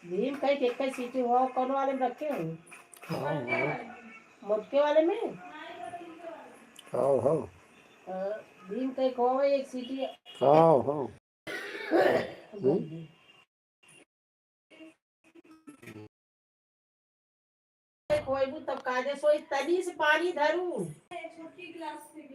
भीम कई के सीटी हुआ कौन वाले में रखे हो? मोटके वाले में भीम कई को एक सीटी कोई भी तब काजे सोई तनी से पानी धरू छोटी गिलास से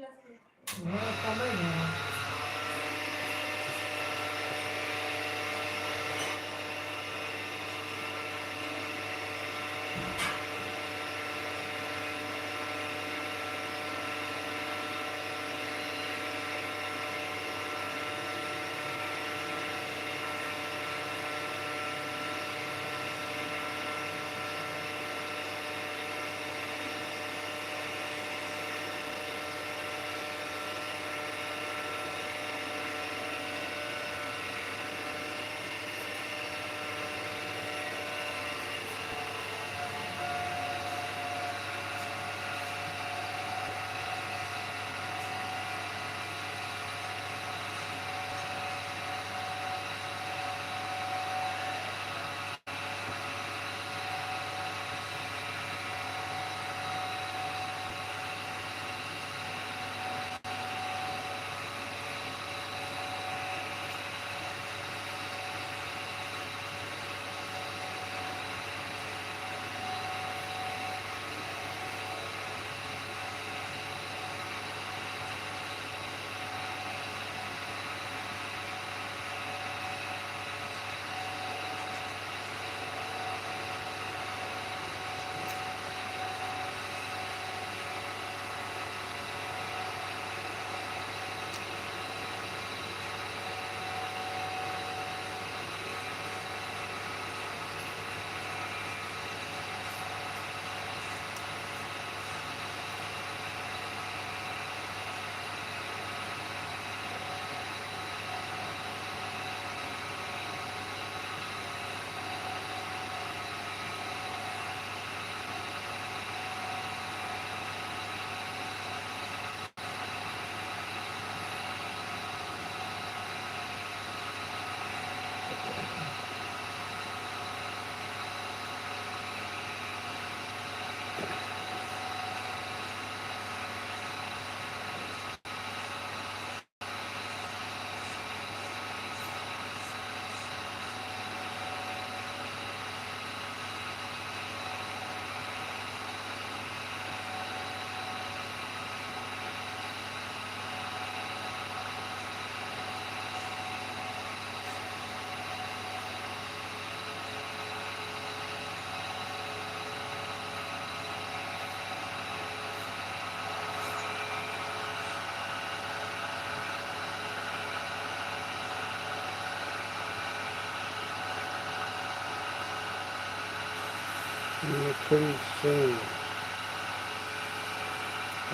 निखिल सिंह,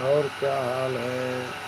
और क्या हाल है?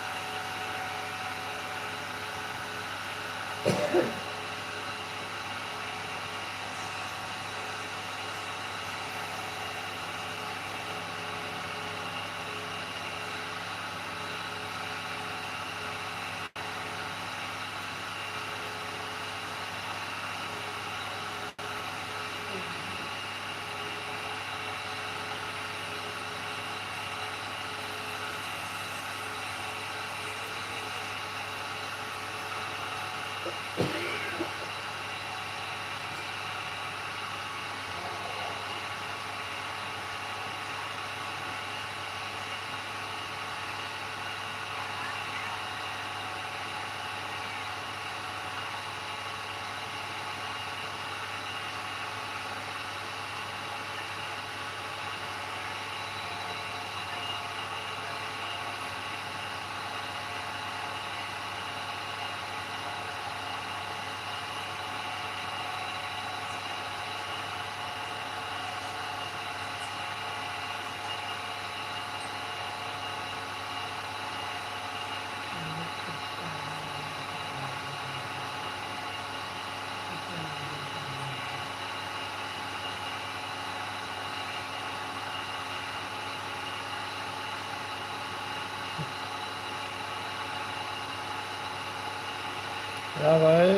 क्या भाई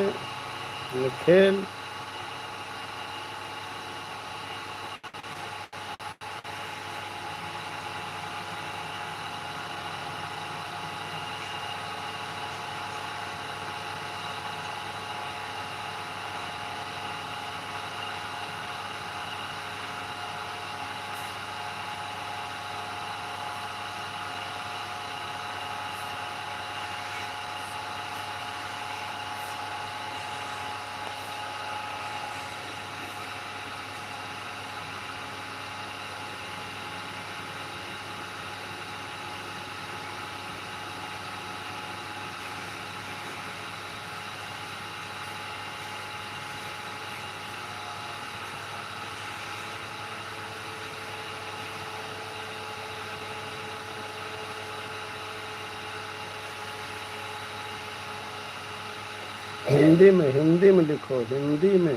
निखिल? हिंदी में लिखो, हिंदी में।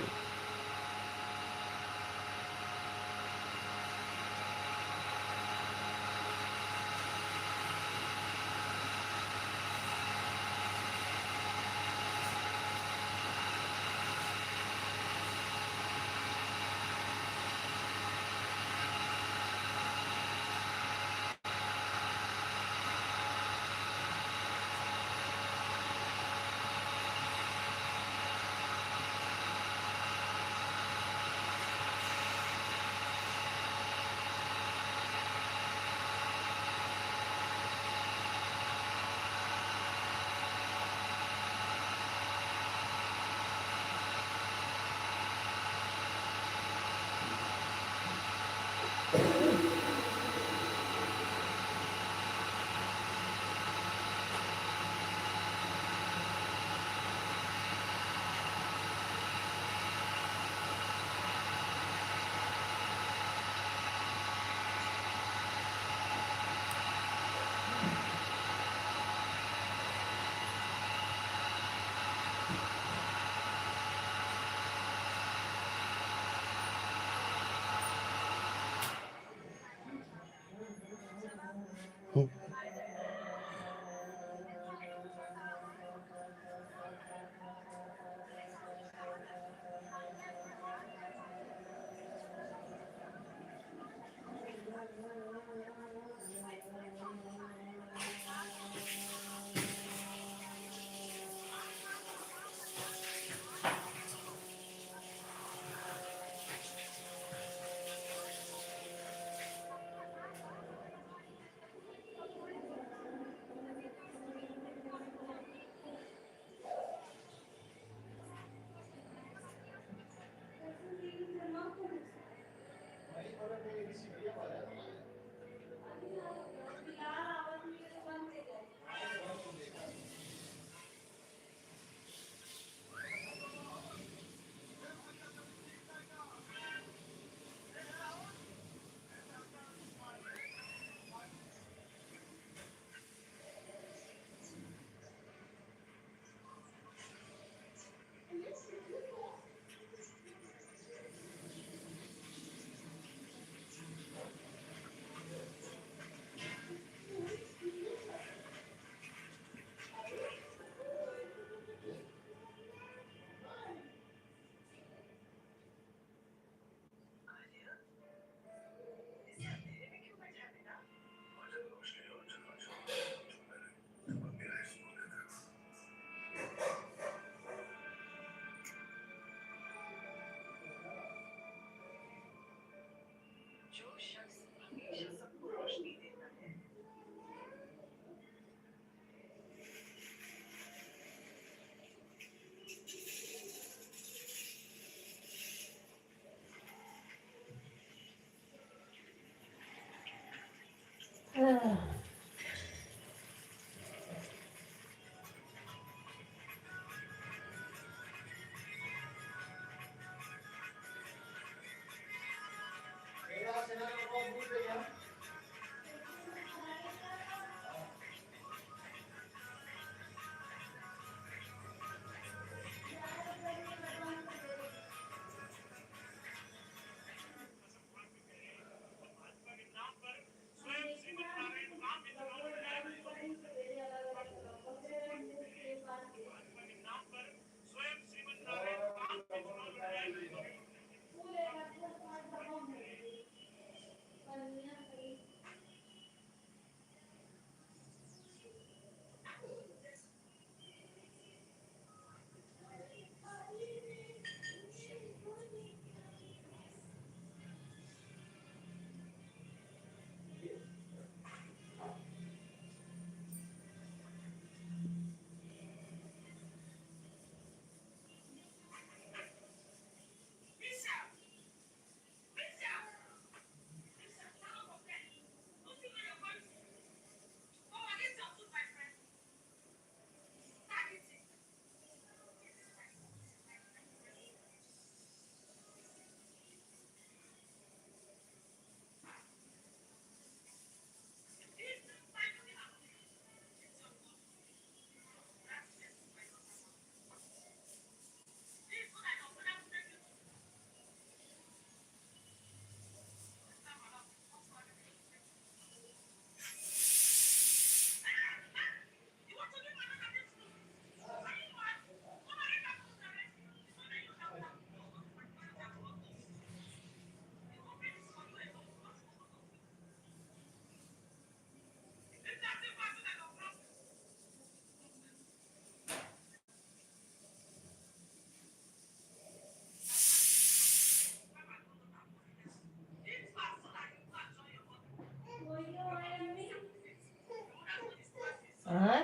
हाँ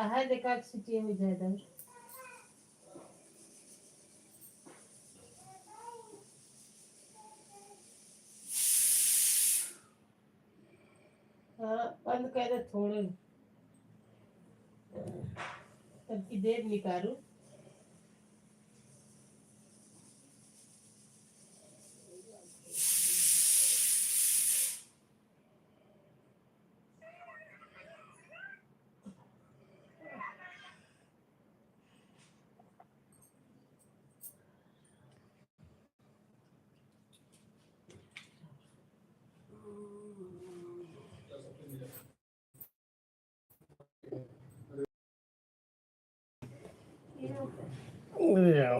है देखा सिटी में जाए हाँ बंद कर दे थोड़े तब की देर निकालू ले आओ।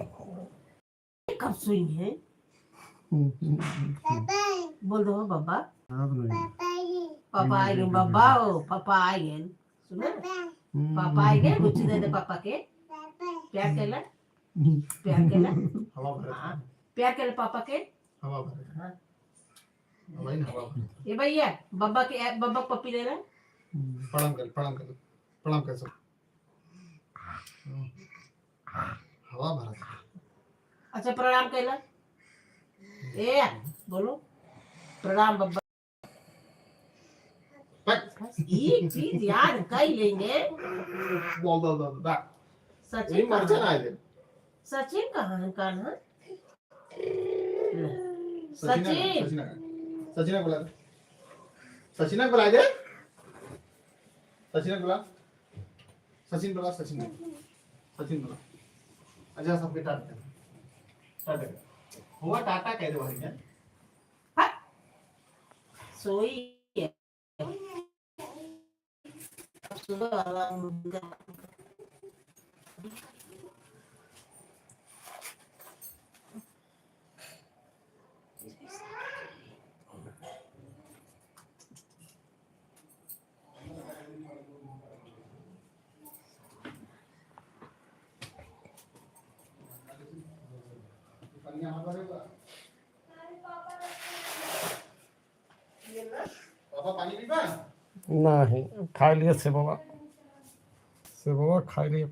कब सोई है बोल दो बाबा पापा आएंगे बाबा ओ पापा आएंगे सुनो पापा आएंगे गुच्ची दे दे पापा के प्यार केला हाँ प्यार केला पापा के हवा भरे हाँ हवा ही ना हवा भरे ये भैया बाबा के बाबा पप्पी ले रहा प्रणाम कर सब हवा भरा अच्छा प्रणाम केला ए बोलो प्रणाम बाबा एक चीज याद कर लेंगे बोल सचिन मर जाना है सचिन कहाँ कहाँ सचिन सचिन बुला सचिन बुला दे सचिन बुला अच्छा सबके टाटा हुआ टाटा कह दो भाई हाँ सोई है सुबह अलार्म पापा पानी पीबा नहीं खा लिए सेबवा खा लिए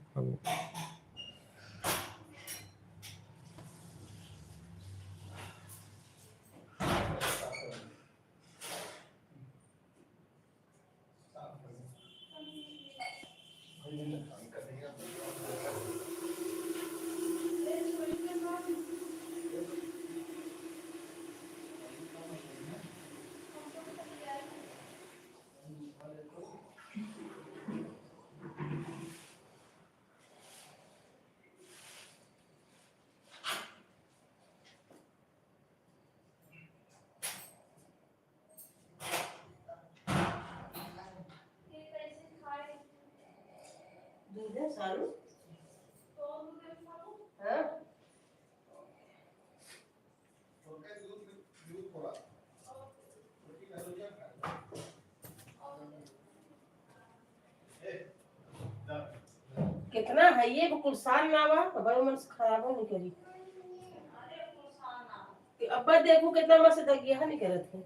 दूध है सारू हाँ कितना है ये कुलसान नावा बड़ा मन से खराब नहीं करी अब्बा देखो कितना मस्त दगिया नहीं करत है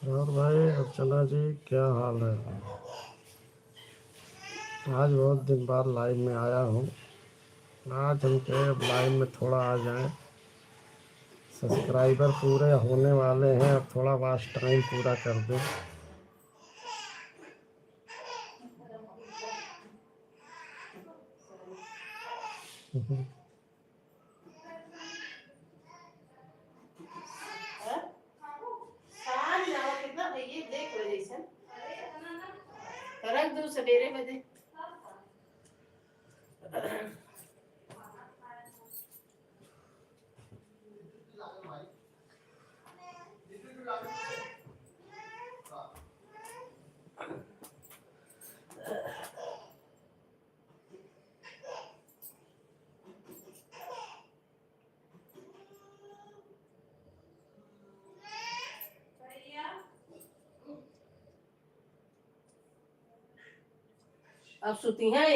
और भाई अर्चना जी क्या हाल है? आज बहुत दिन बाद लाइव में आया हूँ। आज हम कहे अब लाइव में थोड़ा आ जाएं। सब्सक्राइबर पूरे होने वाले हैं, अब थोड़ा वॉच टाइम पूरा कर दें। कितना ये देख लो जैसन रख दो सवेरे में दे। अब सुती हैं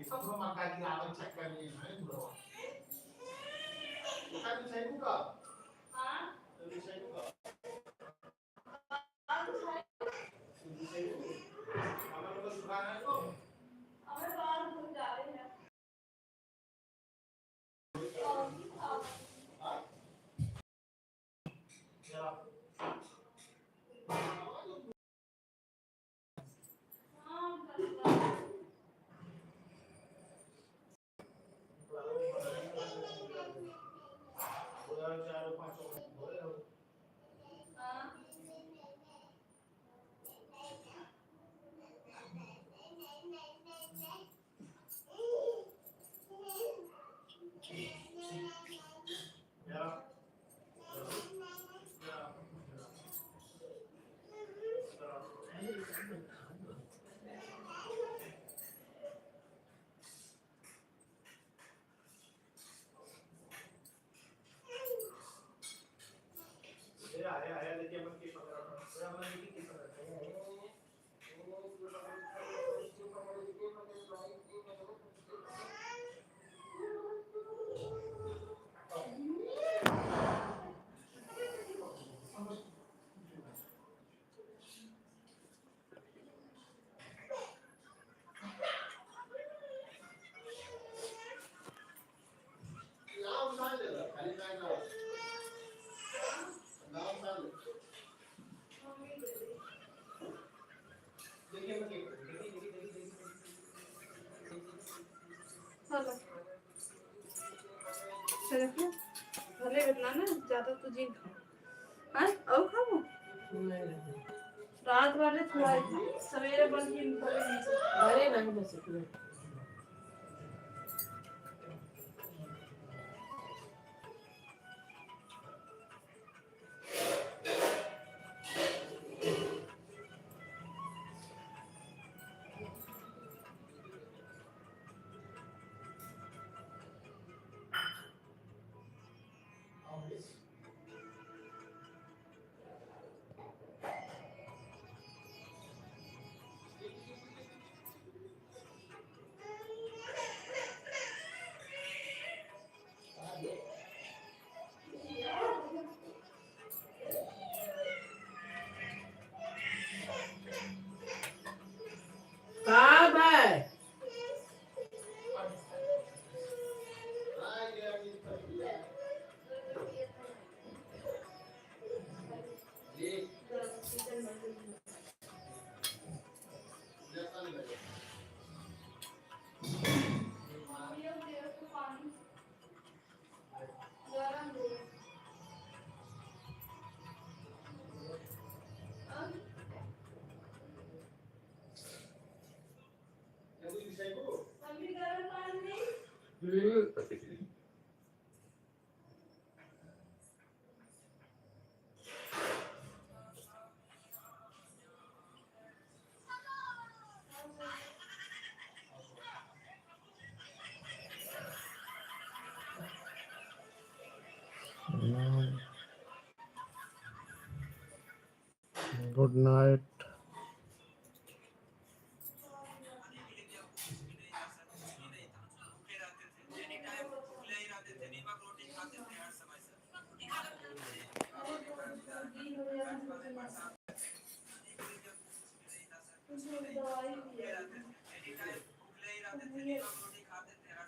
सब मका की आवश्यक करनी है बुढ़वा का विषय को का हां विषय को का विषय को हमारे को सुखाना है तो हमें बाहर घूम जा रहे हैं हां क्या आया देखिए मन की पकड़ मन की पकड़ नाम सांग ले खाली काय नाव नाम सांग देखिए मन की हेलो चलो भले इतना ना ज्यादा तुझे हाँ और खाओ रात वाले थोड़ा सवेरे बन के अरे नहीं बस इतना गुड नाइट। दवाई भी है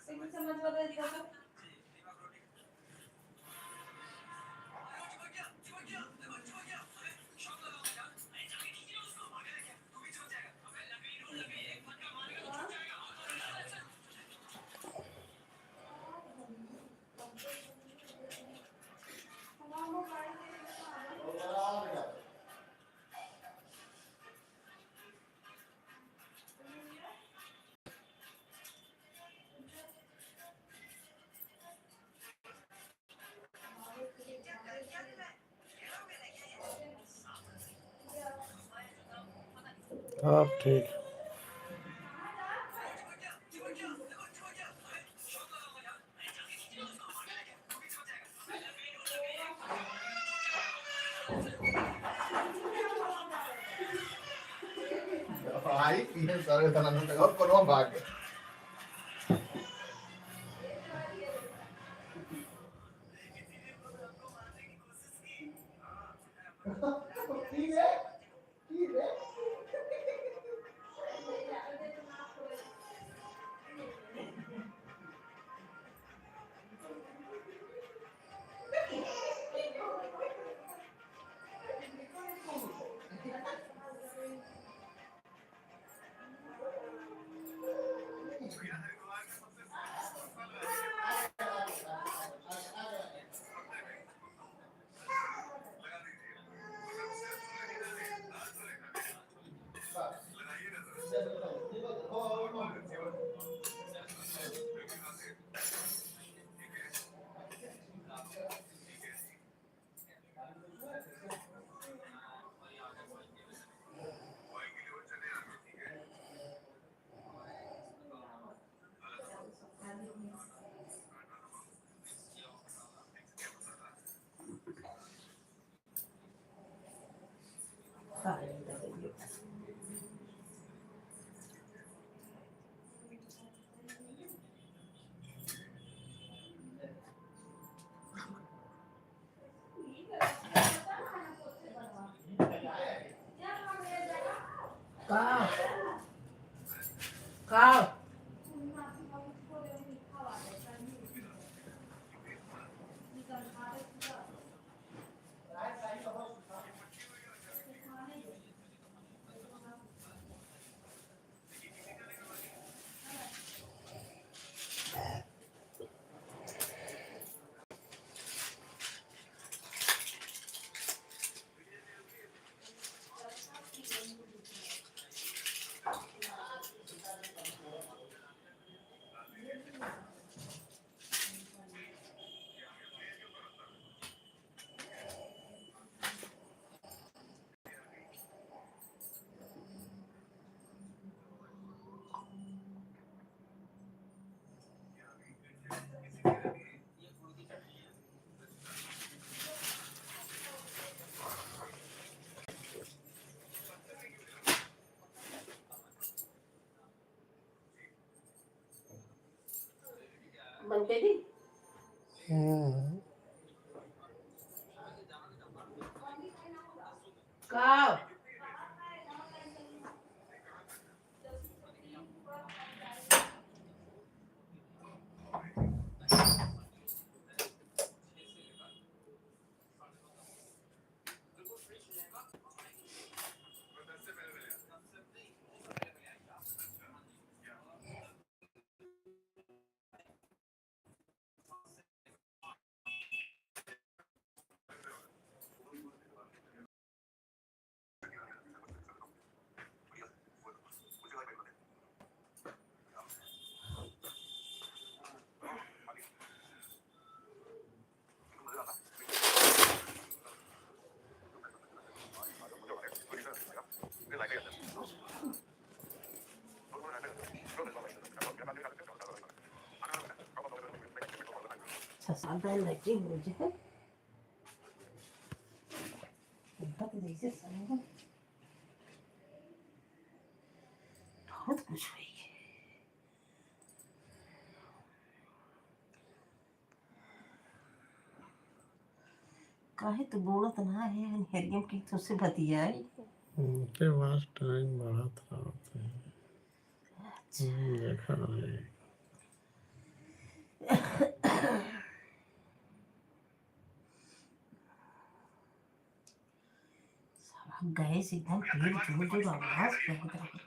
लेकिन समझ वाला ज्यादा अब ठीक। Aí, filha, agora tá na minha pegada, ficou numa vaga. Carl, Carl. Mantedi? Carl. Sasabihin na ito, hindi ka. Hindi ka, hindi ka. काहे तो बोलत ना है हरियम की तुझसे बतियाई। उनके पास टाइम बढ़ा था देखा नहीं। गैस एकदम पेड़ जोर जोर आवाज करत रहे।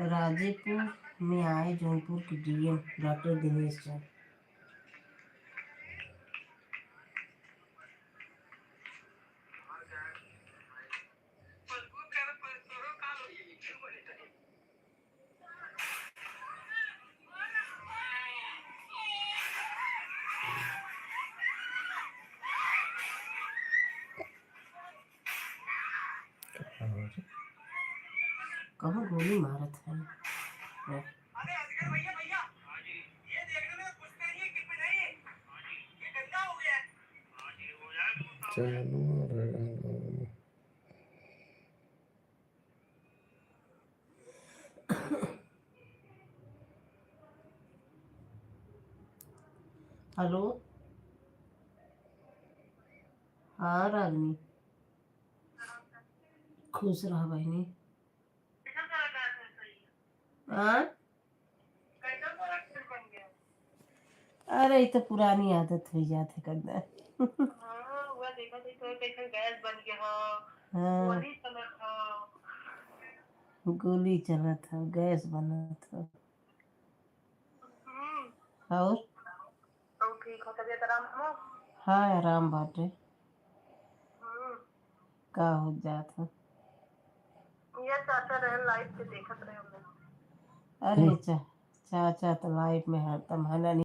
राजेपुर में आए जौनपुर के डीएम डॉक्टर दिनेश चंद। कहूँ गोली मारत है। अरे असगर भैया भैया ये देखने में कुछ नहीं है कि नहीं है ये गंदा हो गया है। जानवर हेलो हाँ रागनी खुश रहा बहनी। हाँ अरे ये तो पुरानी आदत हो जाती करना। हुआ देखा थी तो कैसे गैस बन गया हाँ गोली चला था गोली चला था गैस बना था। और तो ठीक हो तबीयत आराम हो हाँ आराम बाटे का हो जाता। ये चाचा रहे लाइव पे देखत रहे हमने अरे चाचा तो लाइफ में हरदम है ना।